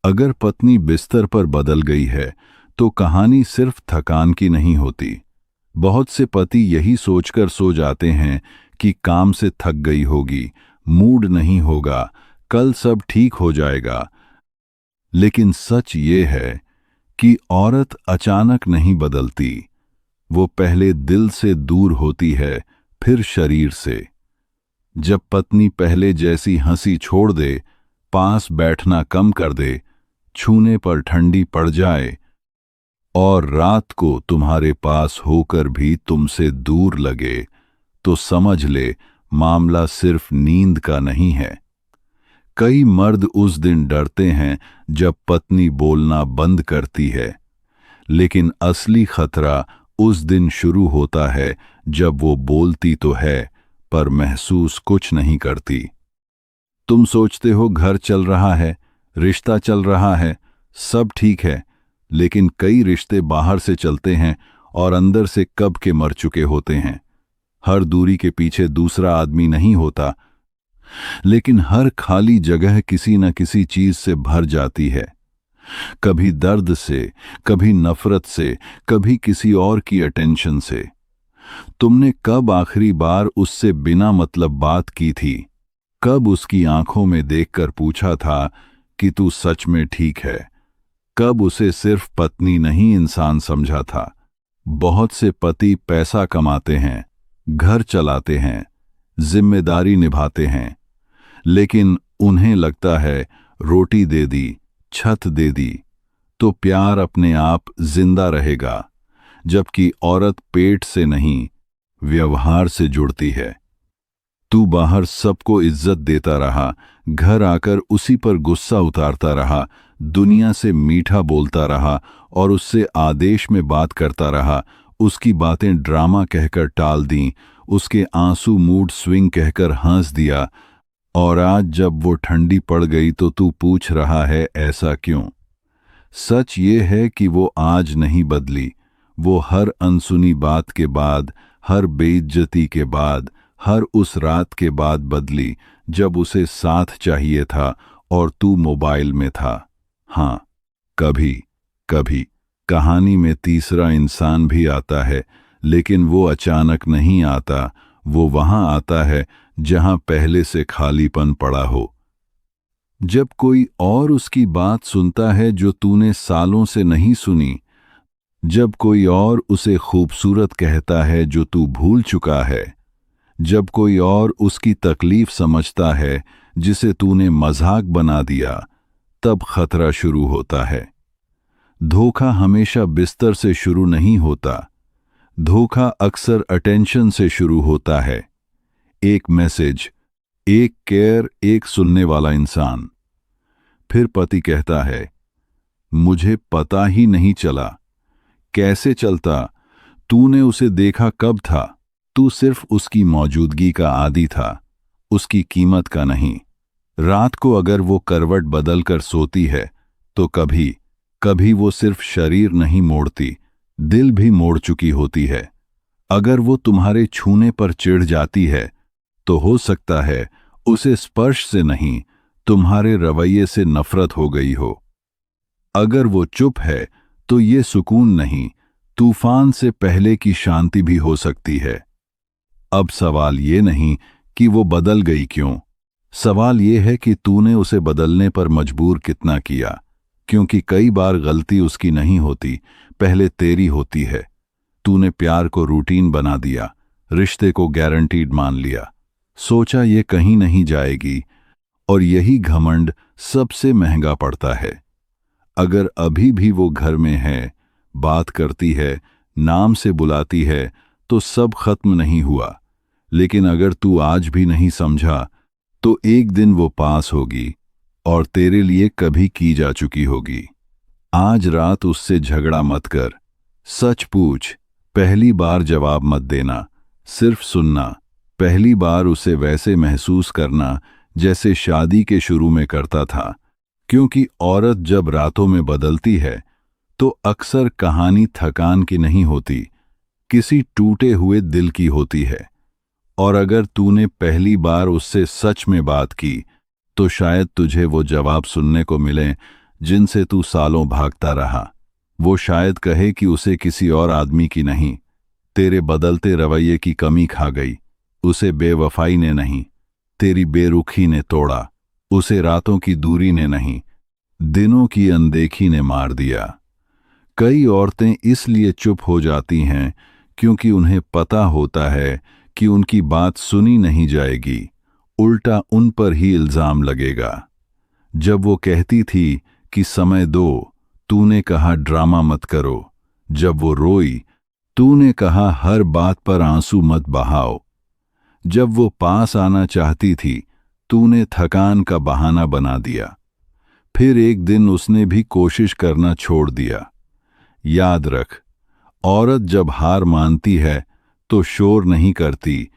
अगर पत्नी बिस्तर पर बदल गई है तो कहानी सिर्फ थकान की नहीं होती। बहुत से पति यही सोचकर सो जाते हैं कि काम से थक गई होगी, मूड नहीं होगा, कल सब ठीक हो जाएगा। लेकिन सच ये है कि औरत अचानक नहीं बदलती। वो पहले दिल से दूर होती है, फिर शरीर से। जब पत्नी पहले जैसी हंसी छोड़ दे, पास बैठना कम कर दे, छूने पर ठंडी पड़ जाए और रात को तुम्हारे पास होकर भी तुमसे दूर लगे, तो समझ ले मामला सिर्फ नींद का नहीं है। कई मर्द उस दिन डरते हैं जब पत्नी बोलना बंद करती है, लेकिन असली खतरा उस दिन शुरू होता है जब वो बोलती तो है पर महसूस कुछ नहीं करती। तुम सोचते हो घर चल रहा है, रिश्ता चल रहा है, सब ठीक है, लेकिन कई रिश्ते बाहर से चलते हैं और अंदर से कब के मर चुके होते हैं। हर दूरी के पीछे दूसरा आदमी नहीं होता, लेकिन हर खाली जगह किसी न किसी चीज से भर जाती है। कभी दर्द से, कभी नफरत से, कभी किसी और की अटेंशन से। तुमने कब आखिरी बार उससे बिना मतलब बात की थी? कब उसकी आंखों में देखकर पूछा था कि तू सच में ठीक है? कब उसे सिर्फ पत्नी नहीं इंसान समझा था? बहुत से पति पैसा कमाते हैं, घर चलाते हैं, जिम्मेदारी निभाते हैं, लेकिन उन्हें लगता है रोटी दे दी, छत दे दी तो प्यार अपने आप जिंदा रहेगा, जबकि औरत पेट से नहीं, व्यवहार से जुड़ती है। तू बाहर सबको इज्जत देता रहा, घर आकर उसी पर गुस्सा उतारता रहा, दुनिया से मीठा बोलता रहा और उससे आदेश में बात करता रहा, उसकी बातें ड्रामा कहकर टाल दी, उसके आंसू मूड स्विंग कहकर हंस दिया, और आज जब वो ठंडी पड़ गई तो तू पूछ रहा है ऐसा क्यों? सच ये है कि वो आज नहीं बदली। वो हर अनसुनी बात के बाद, हर बेइज्जती के बाद, हर उस रात के बाद बदली जब उसे साथ चाहिए था और तू मोबाइल में था। हाँ, कभी कभी कहानी में तीसरा इंसान भी आता है, लेकिन वो अचानक नहीं आता। वो वहां आता है जहां पहले से खालीपन पड़ा हो। जब कोई और उसकी बात सुनता है जो तूने सालों से नहीं सुनी, जब कोई और उसे खूबसूरत कहता है जो तू भूल चुका है, जब कोई और उसकी तकलीफ समझता है जिसे तूने मजाक बना दिया, तब खतरा शुरू होता है। धोखा हमेशा बिस्तर से शुरू नहीं होता। धोखा अक्सर अटेंशन से शुरू होता है। एक मैसेज, एक केयर, एक सुनने वाला इंसान। फिर पति कहता है, मुझे पता ही नहीं चला। कैसे चलता? तूने उसे देखा कब था? तू सिर्फ उसकी मौजूदगी का आदी था, उसकी कीमत का नहीं। रात को अगर वो करवट बदल कर सोती है तो कभी कभी वो सिर्फ शरीर नहीं मोड़ती, दिल भी मोड़ चुकी होती है। अगर वो तुम्हारे छूने पर चिढ़ जाती है तो हो सकता है उसे स्पर्श से नहीं, तुम्हारे रवैये से नफरत हो गई हो। अगर वो चुप है तो ये सुकून नहीं, तूफान से पहले की शांति भी हो सकती है। अब सवाल ये नहीं कि वो बदल गई क्यों, सवाल ये है कि तूने उसे बदलने पर मजबूर कितना किया। क्योंकि कई बार गलती उसकी नहीं होती, पहले तेरी होती है। तूने प्यार को रूटीन बना दिया, रिश्ते को गारंटीड मान लिया, सोचा ये कहीं नहीं जाएगी, और यही घमंड सबसे महंगा पड़ता है। अगर अभी भी वो घर में है, बात करती है, नाम से बुलाती है, तो सब खत्म नहीं हुआ। लेकिन अगर तू आज भी नहीं समझा, तो एक दिन वो पास होगी और तेरे लिए कभी की जा चुकी होगी। आज रात उससे झगड़ा मत कर, सच पूछ, पहली बार जवाब मत देना, सिर्फ सुनना। पहली बार उसे वैसे महसूस करना जैसे शादी के शुरू में करता था। क्योंकि औरत जब रातों में बदलती है तो अक्सर कहानी थकान की नहीं होती, किसी टूटे हुए दिल की होती है। और अगर तूने पहली बार उससे सच में बात की तो शायद तुझे वो जवाब सुनने को मिले जिनसे तू सालों भागता रहा। वो शायद कहे कि उसे किसी और आदमी की नहीं, तेरे बदलते रवैये की कमी खा गई। उसे बेवफाई ने नहीं, तेरी बेरुखी ने तोड़ा। उसे रातों की दूरी ने नहीं, दिनों की अनदेखी ने मार दिया। कई औरतें इसलिए चुप हो जाती हैं क्योंकि उन्हें पता होता है कि उनकी बात सुनी नहीं जाएगी, उल्टा उन पर ही इल्जाम लगेगा। जब वो कहती थी कि समय दो, तूने कहा ड्रामा मत करो। जब वो रोई, तूने कहा हर बात पर आंसू मत बहाओ। जब वो पास आना चाहती थी, तूने थकान का बहाना बना दिया। फिर एक दिन उसने भी कोशिश करना छोड़ दिया। याद रख, औरत जब हार मानती है तो शोर नहीं करती,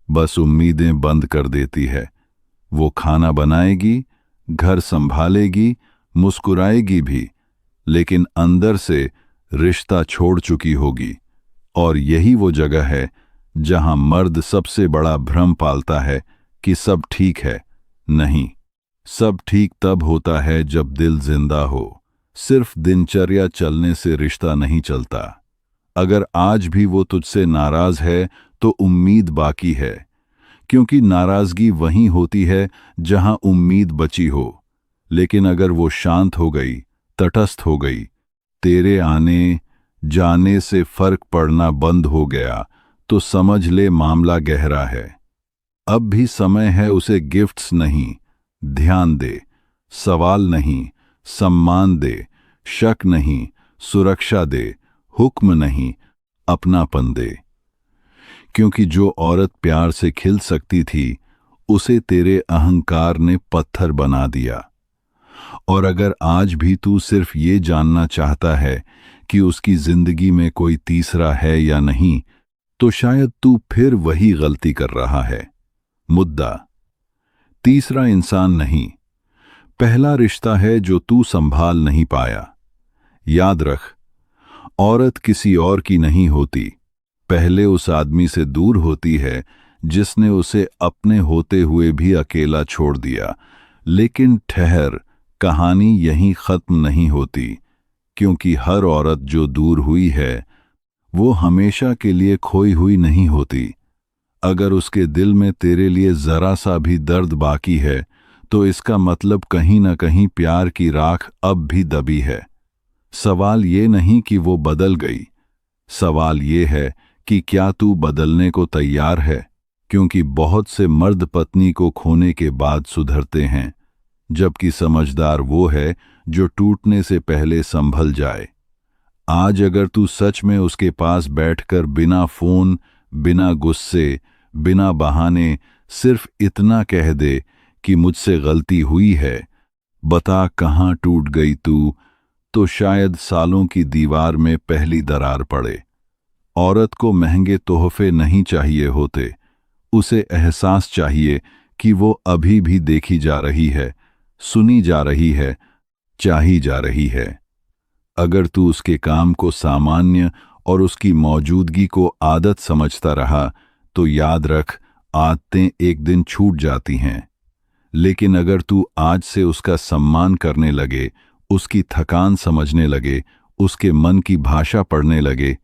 बस उम्मीदें बंद कर देती है। वो खाना बनाएगी, घर संभालेगी, मुस्कुराएगी भी, लेकिन अंदर से रिश्ता छोड़ चुकी होगी। और यही वो जगह है जहां मर्द सबसे बड़ा भ्रम पालता है कि सब ठीक है। नहीं, सब ठीक तब होता है जब दिल जिंदा हो। सिर्फ दिनचर्या चलने से रिश्ता नहीं चलता। अगर आज भी वो तुझसे नाराज है तो उम्मीद बाकी है, क्योंकि नाराजगी वहीं होती है जहां उम्मीद बची हो। लेकिन अगर वो शांत हो गई, तटस्थ हो गई, तेरे आने जाने से फर्क पड़ना बंद हो गया, तो समझ ले मामला गहरा है। अब भी समय है उसे गिफ्ट्स नहीं, ध्यान दे। सवाल नहीं, सम्मान दे। शक नहीं, सुरक्षा दे। हुक्म नहीं, अपनापन दे। क्योंकि जो औरत प्यार से खिल सकती थी, उसे तेरे अहंकार ने पत्थर बना दिया। और अगर आज भी तू सिर्फ ये जानना चाहता है कि उसकी जिंदगी में कोई तीसरा है या नहीं, तो शायद तू फिर वही गलती कर रहा है। मुद्दा तीसरा इंसान नहीं, पहला रिश्ता है जो तू संभाल नहीं पाया। याद रख, औरत किसी और की नहीं होती, पहले उस आदमी से दूर होती है जिसने उसे अपने होते हुए भी अकेला छोड़ दिया। लेकिन ठहर, कहानी यहीं खत्म नहीं होती, क्योंकि हर औरत जो दूर हुई है वो हमेशा के लिए खोई हुई नहीं होती। अगर उसके दिल में तेरे लिए जरा सा भी दर्द बाकी है, तो इसका मतलब कहीं ना कहीं प्यार की राख अब भी दबी है। सवाल ये नहीं कि वो बदल गई, सवाल ये है कि क्या तू बदलने को तैयार है। क्योंकि बहुत से मर्द पत्नी को खोने के बाद सुधरते हैं, जबकि समझदार वो है जो टूटने से पहले संभल जाए। आज अगर तू सच में उसके पास बैठकर बिना फोन, बिना गुस्से, बिना बहाने सिर्फ इतना कह दे कि मुझसे गलती हुई है, बता कहाँ टूट गई तू, तो शायद सालों की दीवार में पहली दरार पड़े। औरत को महंगे तोहफे नहीं चाहिए होते, उसे एहसास चाहिए कि वो अभी भी देखी जा रही है, सुनी जा रही है, चाही जा रही है। अगर तू उसके काम को सामान्य और उसकी मौजूदगी को आदत समझता रहा, तो याद रख, आदतें एक दिन छूट जाती हैं। लेकिन अगर तू आज से उसका सम्मान करने लगे, उसकी थकान समझने लगे, उसके मन की भाषा पढ़ने लगे,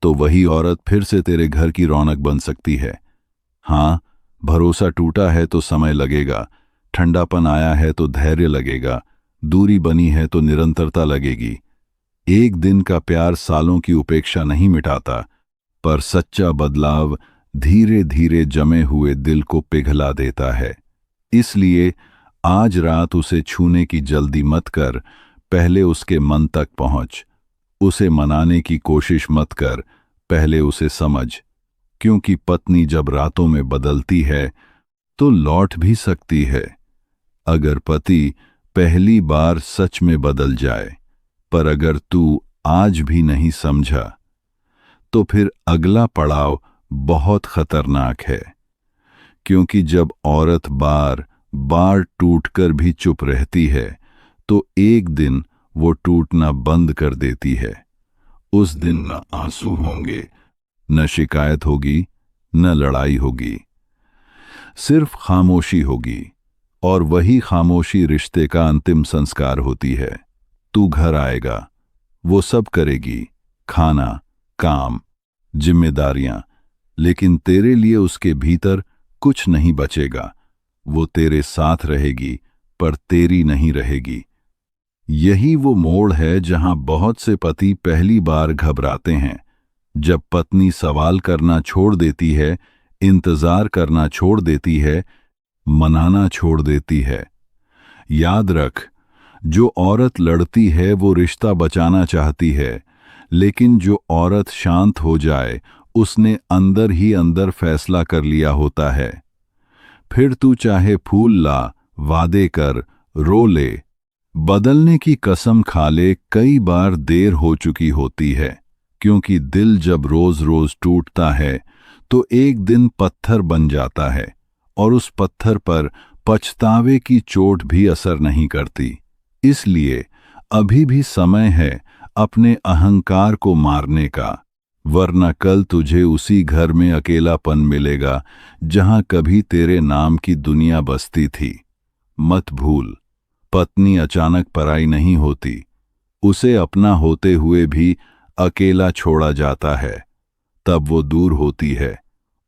तो वही औरत फिर से तेरे घर की रौनक बन सकती है। हाँ, भरोसा टूटा है तो समय लगेगा, ठंडापन आया है तो धैर्य लगेगा, दूरी बनी है तो निरंतरता लगेगी। एक दिन का प्यार सालों की उपेक्षा नहीं मिटाता, पर सच्चा बदलाव धीरे धीरे जमे हुए दिल को पिघला देता है। इसलिए आज रात उसे छूने की जल्दी मत कर, पहले उसके मन तक पहुंच। उसे मनाने की कोशिश मत कर, पहले उसे समझ। क्योंकि पत्नी जब रातों में बदलती है तो लौट भी सकती है, अगर पति पहली बार सच में बदल जाए। पर अगर तू आज भी नहीं समझा, तो फिर अगला पड़ाव बहुत खतरनाक है। क्योंकि जब औरत बार बार टूटकर भी चुप रहती है, तो एक दिन वो टूटना बंद कर देती है। उस दिन न आंसू होंगे, न शिकायत होगी, न लड़ाई होगी, सिर्फ खामोशी होगी। और वही खामोशी रिश्ते का अंतिम संस्कार होती है। तू घर आएगा, वो सब करेगी, खाना, काम, जिम्मेदारियां, लेकिन तेरे लिए उसके भीतर कुछ नहीं बचेगा। वो तेरे साथ रहेगी पर तेरी नहीं रहेगी। यही वो मोड़ है जहां बहुत से पति पहली बार घबराते हैं, जब पत्नी सवाल करना छोड़ देती है, इंतजार करना छोड़ देती है, मनाना छोड़ देती है। याद रख, जो औरत लड़ती है वो रिश्ता बचाना चाहती है, लेकिन जो औरत शांत हो जाए उसने अंदर ही अंदर फैसला कर लिया होता है। फिर तू चाहे फूल ला, वादे कर, रो ले, बदलने की कसम खा ले, कई बार देर हो चुकी होती है, क्योंकि दिल जब रोज रोज टूटता है तो एक दिन पत्थर बन जाता है, और उस पत्थर पर पछतावे की चोट भी असर नहीं करती। इसलिए अभी भी समय है अपने अहंकार को मारने का, वरना कल तुझे उसी घर में अकेलापन मिलेगा जहां कभी तेरे नाम की दुनिया बसती थी। मत भूल, पत्नी अचानक पराई नहीं होती, उसे अपना होते हुए भी अकेला छोड़ा जाता है, तब वो दूर होती है।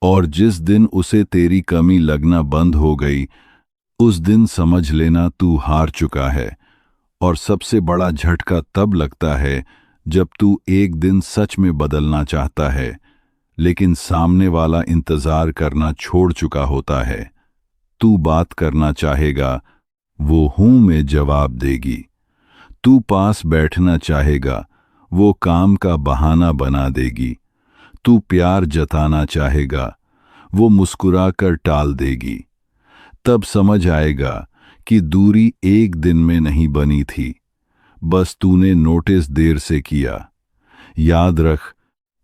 और जिस दिन उसे तेरी कमी लगना बंद हो गई, उस दिन समझ लेना तू हार चुका है। और सबसे बड़ा झटका तब लगता है जब तू एक दिन सच में बदलना चाहता है, लेकिन सामने वाला इंतजार करना छोड़ चुका होता है। तू बात करना चाहेगा, वो हूं में जवाब देगी। तू पास बैठना चाहेगा, वो काम का बहाना बना देगी। तू प्यार जताना चाहेगा, वो मुस्कुराकर टाल देगी। तब समझ आएगा कि दूरी एक दिन में नहीं बनी थी, बस तूने नोटिस देर से किया। याद रख,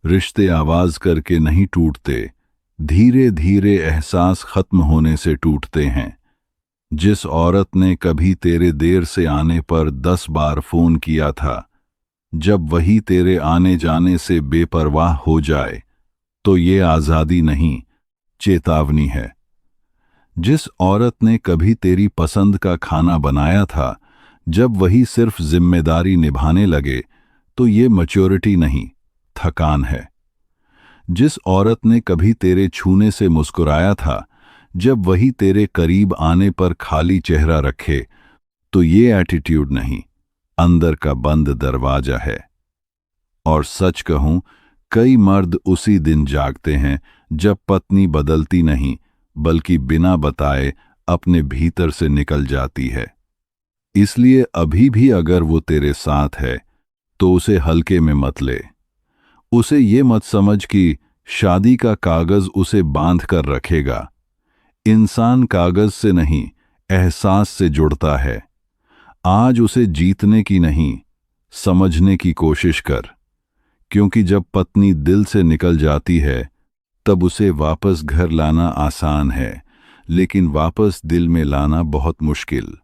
रिश्ते आवाज करके नहीं टूटते, धीरे धीरे एहसास खत्म होने से टूटते हैं। जिस औरत ने कभी तेरे देर से आने पर 10 बार फोन किया था, जब वही तेरे आने जाने से बेपरवाह हो जाए, तो ये आजादी नहीं, चेतावनी है। जिस औरत ने कभी तेरी पसंद का खाना बनाया था, जब वही सिर्फ जिम्मेदारी निभाने लगे, तो ये मैच्योरिटी नहीं, थकान है। जिस औरत ने कभी तेरे छूने से मुस्कुराया था, जब वही तेरे करीब आने पर खाली चेहरा रखे, तो ये एटीट्यूड नहीं, अंदर का बंद दरवाजा है। और सच कहूं, कई मर्द उसी दिन जागते हैं जब पत्नी बदलती नहीं, बल्कि बिना बताए अपने भीतर से निकल जाती है। इसलिए अभी भी अगर वो तेरे साथ है, तो उसे हल्के में मत ले। उसे ये मत समझ कि शादी का कागज उसे बांध कर रखेगा। इंसान कागज से नहीं, एहसास से जुड़ता है। आज उसे जीतने की नहीं, समझने की कोशिश कर, क्योंकि जब पत्नी दिल से निकल जाती है, तब उसे वापस घर लाना आसान है, लेकिन वापस दिल में लाना बहुत मुश्किल।